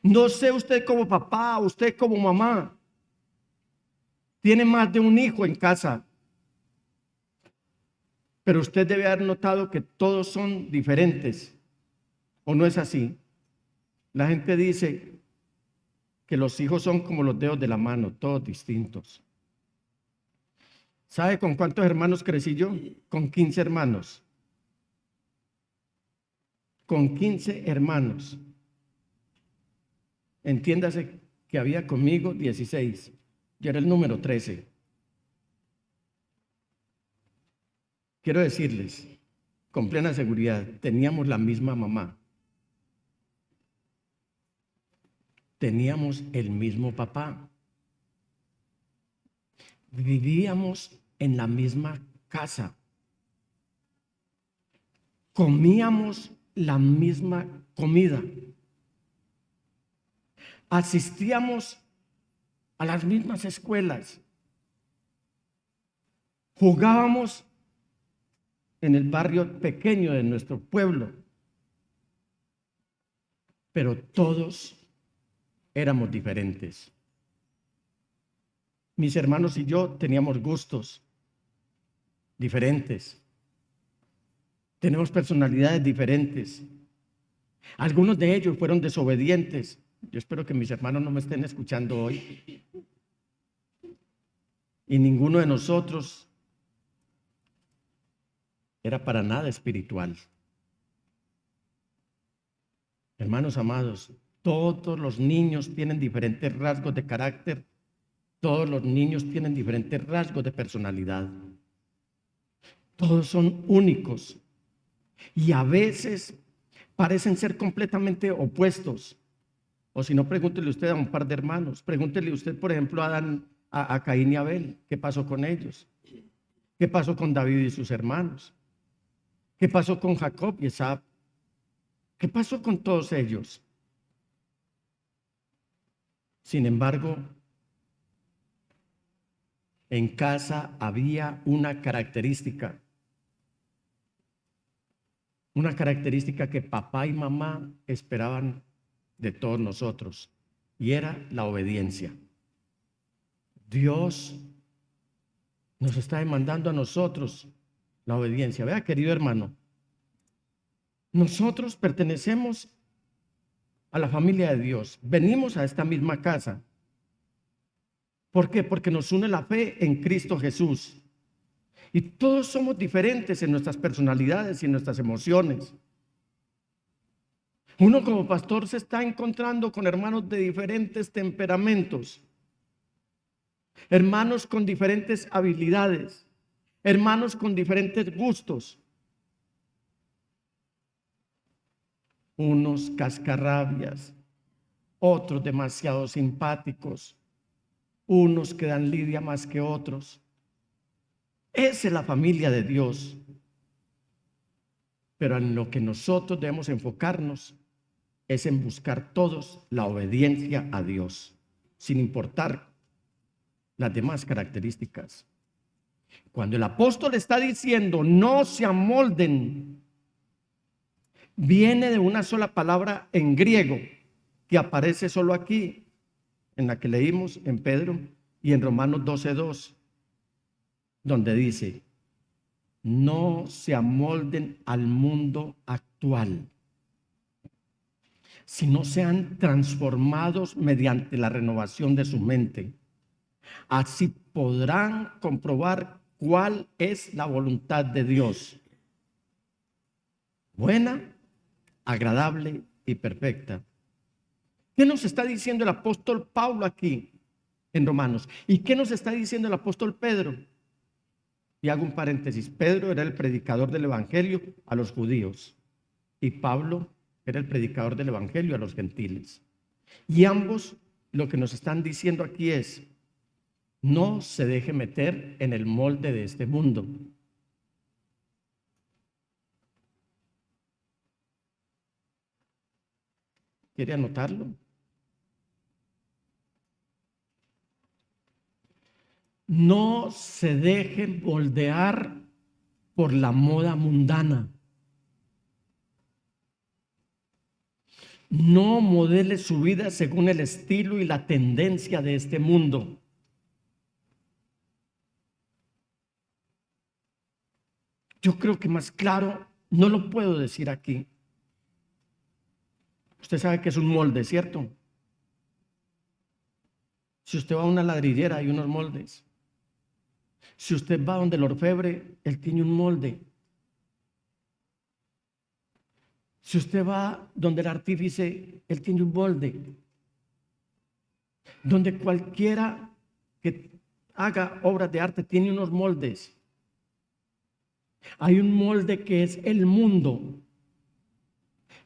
No sé usted como papá, usted como mamá, tiene más de un hijo en casa, pero usted debe haber notado que todos son diferentes, ¿o no es así? La gente dice que los hijos son como los dedos de la mano, todos distintos. ¿Sabe con cuántos hermanos crecí yo? Con 15 hermanos. Con 15 hermanos. Entiéndase que había conmigo 16. Yo era el número 13. Quiero decirles, con plena seguridad, teníamos la misma mamá. Teníamos el mismo papá. Vivíamos en la misma casa. Comíamos la misma comida. Asistíamos a las mismas escuelas. Jugábamos en el barrio pequeño de nuestro pueblo. Pero todos éramos diferentes. Mis hermanos y yo teníamos gustos diferentes. Tenemos personalidades diferentes. Algunos de ellos fueron desobedientes. Yo espero que mis hermanos no me estén escuchando hoy. Y ninguno de nosotros era para nada espiritual. Hermanos amados, todos los niños tienen diferentes rasgos de carácter. Todos los niños tienen diferentes rasgos de personalidad. Todos son únicos. Y a veces parecen ser completamente opuestos. O si no, pregúntele usted a un par de hermanos. Pregúntele usted, por ejemplo, a Caín y Abel. ¿Qué pasó con ellos? ¿Qué pasó con David y sus hermanos? ¿Qué pasó con Jacob y Esab? ¿Qué pasó con todos ellos? Sin embargo, en casa había una característica que papá y mamá esperaban de todos nosotros, y era la obediencia. Dios nos está demandando a nosotros la obediencia. Vea, querido hermano, nosotros pertenecemos a la familia de Dios, venimos a esta misma casa. ¿Por qué? Porque nos une la fe en Cristo Jesús. Y todos somos diferentes en nuestras personalidades y en nuestras emociones. Uno como pastor se está encontrando con hermanos de diferentes temperamentos, hermanos con diferentes habilidades, hermanos con diferentes gustos. Unos cascarrabias, otros demasiado simpáticos, unos que dan lidia más que otros. Esa es la familia de Dios. Pero en lo que nosotros debemos enfocarnos es en buscar todos la obediencia a Dios, sin importar las demás características. Cuando el apóstol está diciendo no se amolden, viene de una sola palabra en griego que aparece solo aquí, en la que leímos en Pedro y en Romanos 12:2, donde dice: no se amolden al mundo actual, sino sean transformados mediante la renovación de su mente. Así podrán comprobar cuál es la voluntad de Dios, buena, agradable y perfecta. ¿Qué nos está diciendo el apóstol Pablo aquí en Romanos? ¿Y qué nos está diciendo el apóstol Pedro? Y hago un paréntesis: Pedro era el predicador del evangelio a los judíos y Pablo era el predicador del evangelio a los gentiles. Y ambos lo que nos están diciendo aquí es: no se deje meter en el molde de este mundo. ¿Quiere anotarlo? No se deje moldear por la moda mundana. No modele su vida según el estilo y la tendencia de este mundo. Yo creo que más claro no lo puedo decir aquí. Usted sabe que es un molde, ¿cierto? Si usted va a una ladrillera, hay unos moldes. Si usted va donde el orfebre, él tiene un molde. Si usted va donde el artífice, él tiene un molde. Donde cualquiera que haga obras de arte tiene unos moldes. Hay un molde que es el mundo.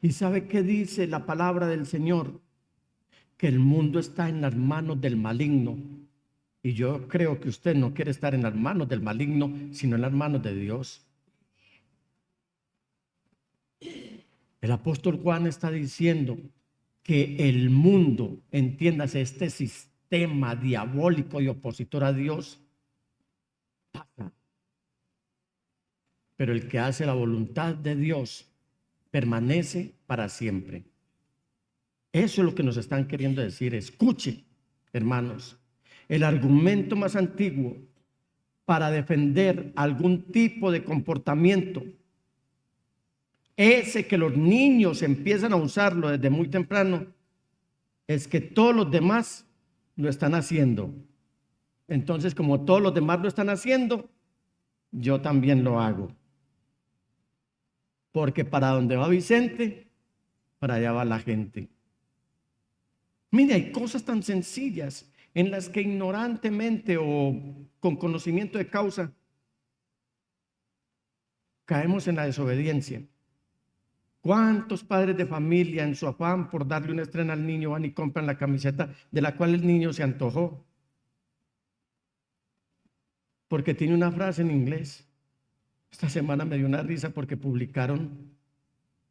¿Y sabe qué dice la palabra del Señor? Que el mundo está en las manos del maligno. Y yo creo que usted no quiere estar en las manos del maligno, sino en las manos de Dios. El apóstol Juan está diciendo que el mundo, entiéndase, este sistema diabólico y opositor a Dios, pasa. Pero el que hace la voluntad de Dios permanece para siempre. Eso es lo que nos están queriendo decir. Escuche, hermanos, el argumento más antiguo para defender algún tipo de comportamiento, ese que los niños empiezan a usarlo desde muy temprano, es que todos los demás lo están haciendo. Entonces, como todos los demás lo están haciendo, yo también lo hago. Porque para donde va Vicente, para allá va la gente. Mire, hay cosas tan sencillas en las que ignorantemente o con conocimiento de causa caemos en la desobediencia. ¿Cuántos padres de familia en su afán por darle una estrena al niño van y compran la camiseta de la cual el niño se antojó? Porque tiene una frase en inglés. Esta semana me dio una risa porque publicaron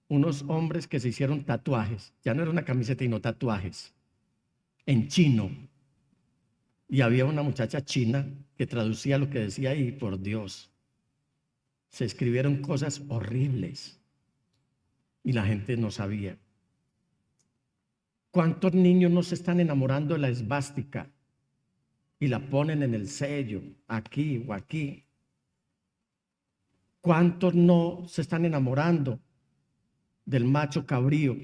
unos hombres que se hicieron tatuajes. Ya no era una camiseta, sino tatuajes. En chino. Y había una muchacha china que traducía lo que decía y por Dios, se escribieron cosas horribles y la gente no sabía. ¿Cuántos niños no se están enamorando de la esvástica y la ponen en el sello, aquí o aquí? ¿Cuántos no se están enamorando del macho cabrío,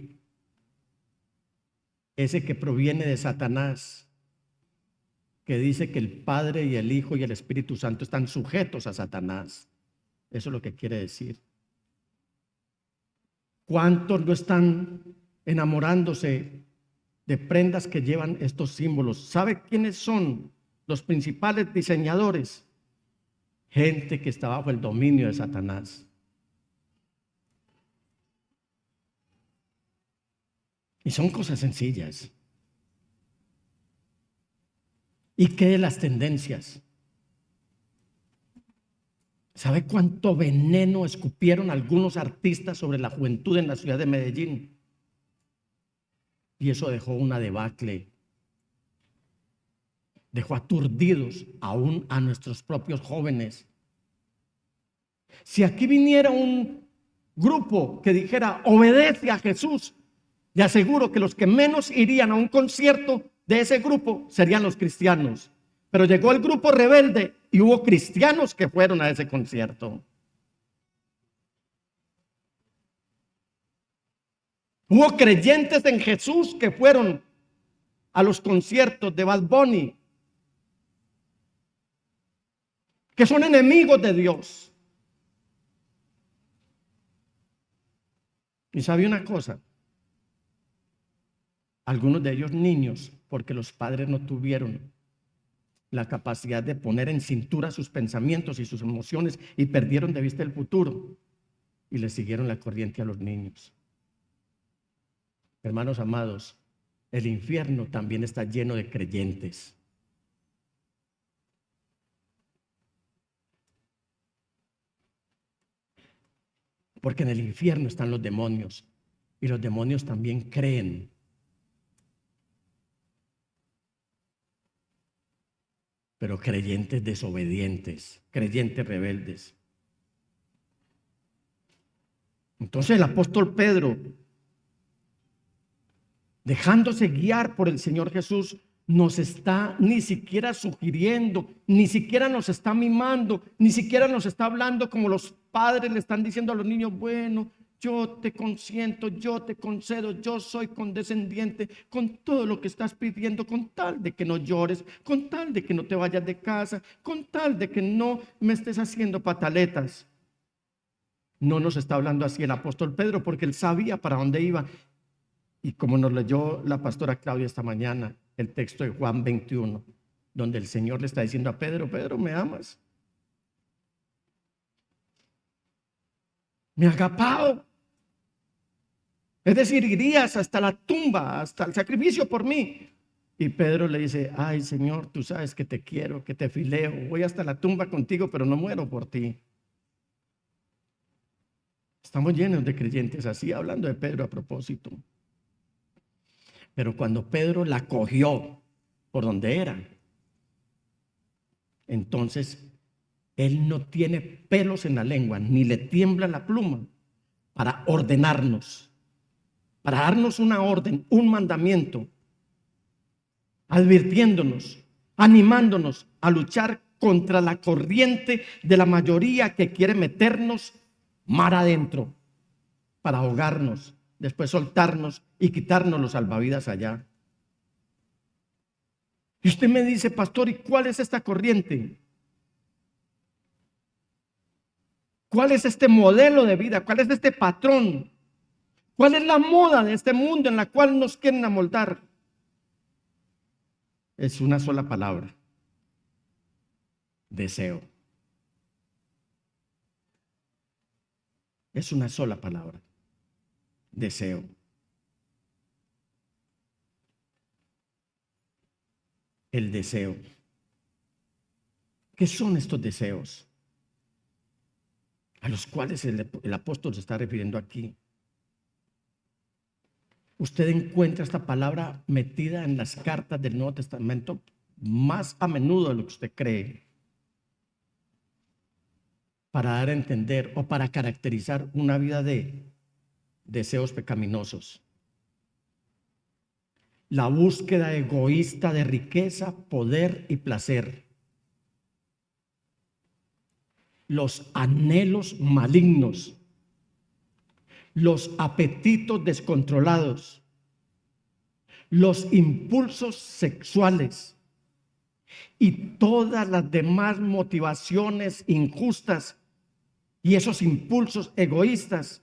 ese que proviene de Satanás, que dice que el Padre y el Hijo y el Espíritu Santo están sujetos a Satanás? Eso es lo que quiere decir. ¿Cuántos no están enamorándose de prendas que llevan estos símbolos? ¿Sabe quiénes son los principales diseñadores? Gente que está bajo el dominio de Satanás. Y son cosas sencillas. ¿Y qué de las tendencias? ¿Sabe cuánto veneno escupieron algunos artistas sobre la juventud en la ciudad de Medellín? Y eso dejó una debacle. Dejó aturdidos aún a nuestros propios jóvenes. Si aquí viniera un grupo que dijera obedece a Jesús, le aseguro que los que menos irían a un concierto de ese grupo serían los cristianos. Pero llegó el grupo rebelde y hubo cristianos que fueron a ese concierto. Hubo creyentes en Jesús que fueron a los conciertos de Bad Bunny, que son enemigos de Dios. Y sabe una cosa, algunos de ellos niños, porque los padres no tuvieron la capacidad de poner en cintura sus pensamientos y sus emociones y perdieron de vista el futuro y le siguieron la corriente a los niños. Hermanos amados, el infierno también está lleno de creyentes. Porque en el infierno están los demonios y los demonios también creen. Pero creyentes desobedientes, creyentes rebeldes. Entonces el apóstol Pedro, dejándose guiar por el Señor Jesús, nos está ni siquiera sugiriendo, ni siquiera nos está mimando, ni siquiera nos está hablando como los padres le están diciendo a los niños, bueno, yo te consiento, yo te concedo, yo soy condescendiente con todo lo que estás pidiendo, con tal de que no llores, con tal de que no te vayas de casa, con tal de que no me estés haciendo pataletas. No nos está hablando así el apóstol Pedro, porque él sabía para dónde iba. Y como nos leyó la pastora Claudia esta mañana, el texto de Juan 21, donde el Señor le está diciendo a Pedro, Pedro, ¿me amas? Me agapao. Es decir, irías hasta la tumba, hasta el sacrificio por mí. Y Pedro le dice, ay Señor, tú sabes que te quiero, que te fileo, voy hasta la tumba contigo, pero no muero por ti. Estamos llenos de creyentes así, hablando de Pedro a propósito. Pero cuando Pedro la cogió por donde era, entonces él no tiene pelos en la lengua, ni le tiembla la pluma para ordenarnos, para darnos una orden, un mandamiento, advirtiéndonos, animándonos a luchar contra la corriente de la mayoría que quiere meternos mar adentro para ahogarnos, después soltarnos y quitarnos los salvavidas allá. Y usted me dice, pastor, ¿y cuál es esta corriente? ¿Cuál es este modelo de vida? ¿Cuál es este patrón? ¿Cuál es la moda de este mundo en la cual nos quieren amoldar? Es una sola palabra: deseo. Es una sola palabra. deseo. El deseo. ¿Qué son estos deseos a los cuales el apóstol se está refiriendo aquí? Usted encuentra esta palabra metida en las cartas del Nuevo Testamento más a menudo de lo que usted cree, para dar a entender o para caracterizar una vida de deseos pecaminosos. La búsqueda egoísta de riqueza, poder y placer. Los anhelos malignos. Los apetitos descontrolados. Los impulsos sexuales. Y todas las demás motivaciones injustas y esos impulsos egoístas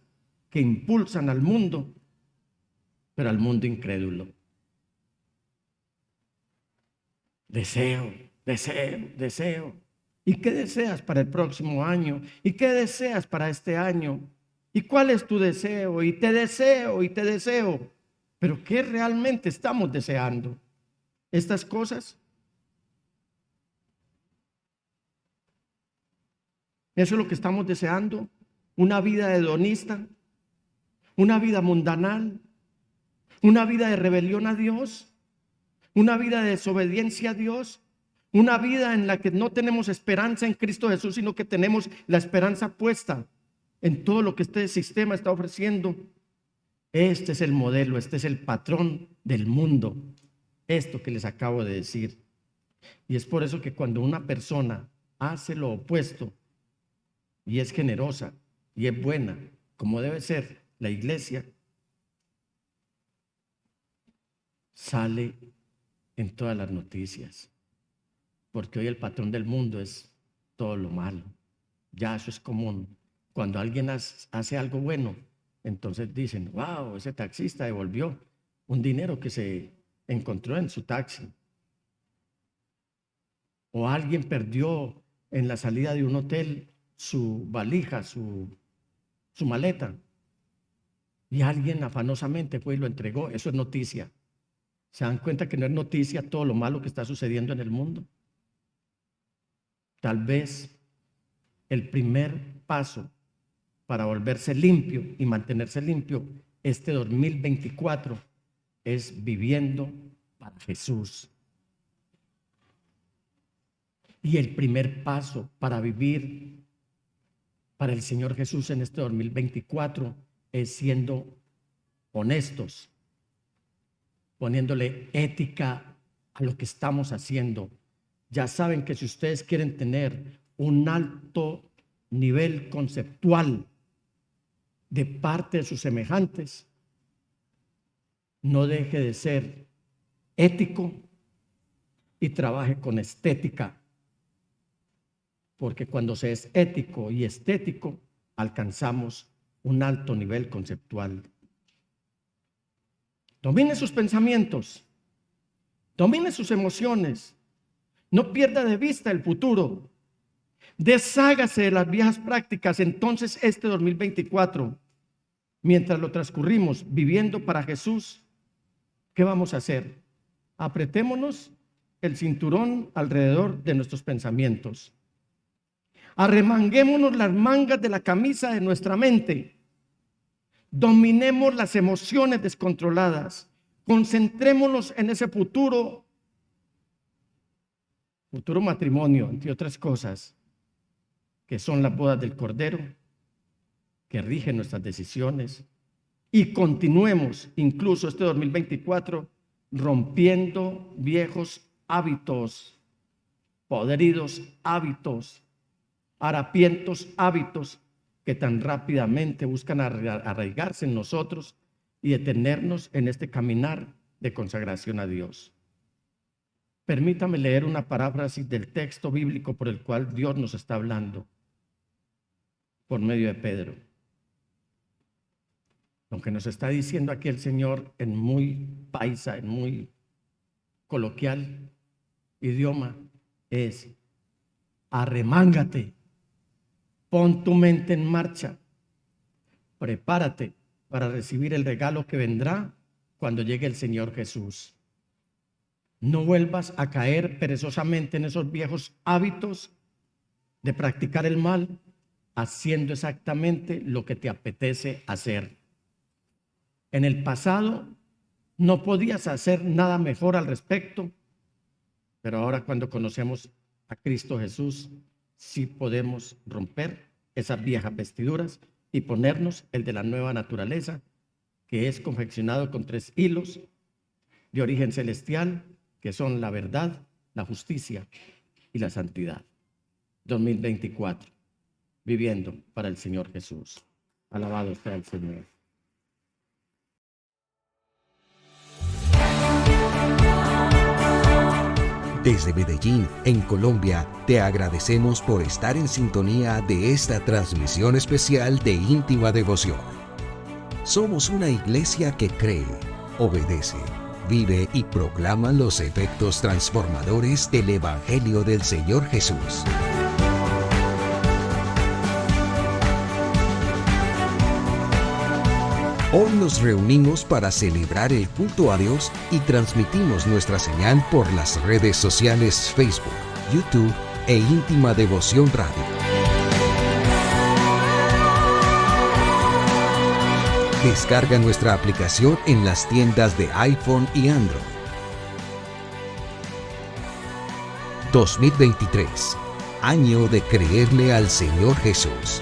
que impulsan al mundo, pero al mundo incrédulo. Deseo, deseo, deseo. ¿Y qué deseas para el próximo año? ¿Y qué deseas para este año? ¿Y cuál es tu deseo? Y te deseo, y te deseo. Pero ¿qué realmente estamos deseando? ¿Estas cosas? ¿Eso es lo que estamos deseando? ¿Una vida hedonista? ¿Una vida mundanal? ¿Una vida de rebelión a Dios? ¿Una vida de desobediencia a Dios? ¿Una vida en la que no tenemos esperanza en Cristo Jesús, sino que tenemos la esperanza puesta en todo lo que este sistema está ofreciendo? Este es el modelo, este es el patrón del mundo, esto que les acabo de decir. Y es por eso que cuando una persona hace lo opuesto y es generosa y es buena, como debe ser la iglesia, sale en todas las noticias, porque hoy el patrón del mundo es todo lo malo. Ya eso es común. Cuando alguien hace algo bueno, entonces dicen: wow, ese taxista devolvió un dinero que se encontró en su taxi. O alguien perdió en la salida de un hotel su valija, su maleta, y alguien afanosamente fue y lo entregó. Eso es noticia. ¿Se dan cuenta que no es noticia todo lo malo que está sucediendo en el mundo? Tal vez el primer paso para volverse limpio y mantenerse limpio este 2024 es viviendo para Jesús. Y el primer paso para vivir para el Señor Jesús en este 2024 es siendo honestos, poniéndole ética a lo que estamos haciendo. Ya saben que si ustedes quieren tener un alto nivel conceptual de parte de sus semejantes, no deje de ser ético y trabaje con estética, porque cuando se es ético y estético alcanzamos un alto nivel conceptual. Domine sus pensamientos, domine sus emociones, no pierda de vista el futuro, deshágase de las viejas prácticas. Entonces este 2024, mientras lo transcurrimos viviendo para Jesús, ¿qué vamos a hacer? Apretémonos el cinturón alrededor de nuestros pensamientos. Arremanguémonos las mangas de la camisa de nuestra mente. Dominemos las emociones descontroladas. Concentrémonos en ese futuro matrimonio, entre otras cosas, que son las bodas del Cordero, que rigen nuestras decisiones. Y continuemos incluso este 2024 rompiendo viejos hábitos, podridos hábitos, harapientos hábitos que tan rápidamente buscan arraigarse en nosotros y detenernos en este caminar de consagración a Dios. Permítame leer una paráfrasis del texto bíblico por el cual Dios nos está hablando por medio de Pedro. Lo que nos está diciendo aquí el Señor en muy paisa, en muy coloquial idioma, es: arremángate, pon tu mente en marcha, prepárate, para recibir el regalo que vendrá cuando llegue el Señor Jesús. No vuelvas a caer perezosamente en esos viejos hábitos de practicar el mal, haciendo exactamente lo que te apetece hacer. En el pasado no podías hacer nada mejor al respecto, pero ahora cuando conocemos a Cristo Jesús, sí podemos romper esas viejas vestiduras y ponernos el de la nueva naturaleza, que es confeccionado con 3 hilos de origen celestial, que son la verdad, la justicia y la santidad. 2024, viviendo para el Señor Jesús. Alabado sea el Señor. Desde Medellín, en Colombia, te agradecemos por estar en sintonía de esta transmisión especial de íntima devoción. Somos una iglesia que cree, obedece, vive y proclama los efectos transformadores del Evangelio del Señor Jesús. Hoy nos reunimos para celebrar el culto a Dios y transmitimos nuestra señal por las redes sociales Facebook, YouTube e Íntima Devoción Radio. Descarga nuestra aplicación en las tiendas de iPhone y Android. 2023, año de creerle al Señor Jesús.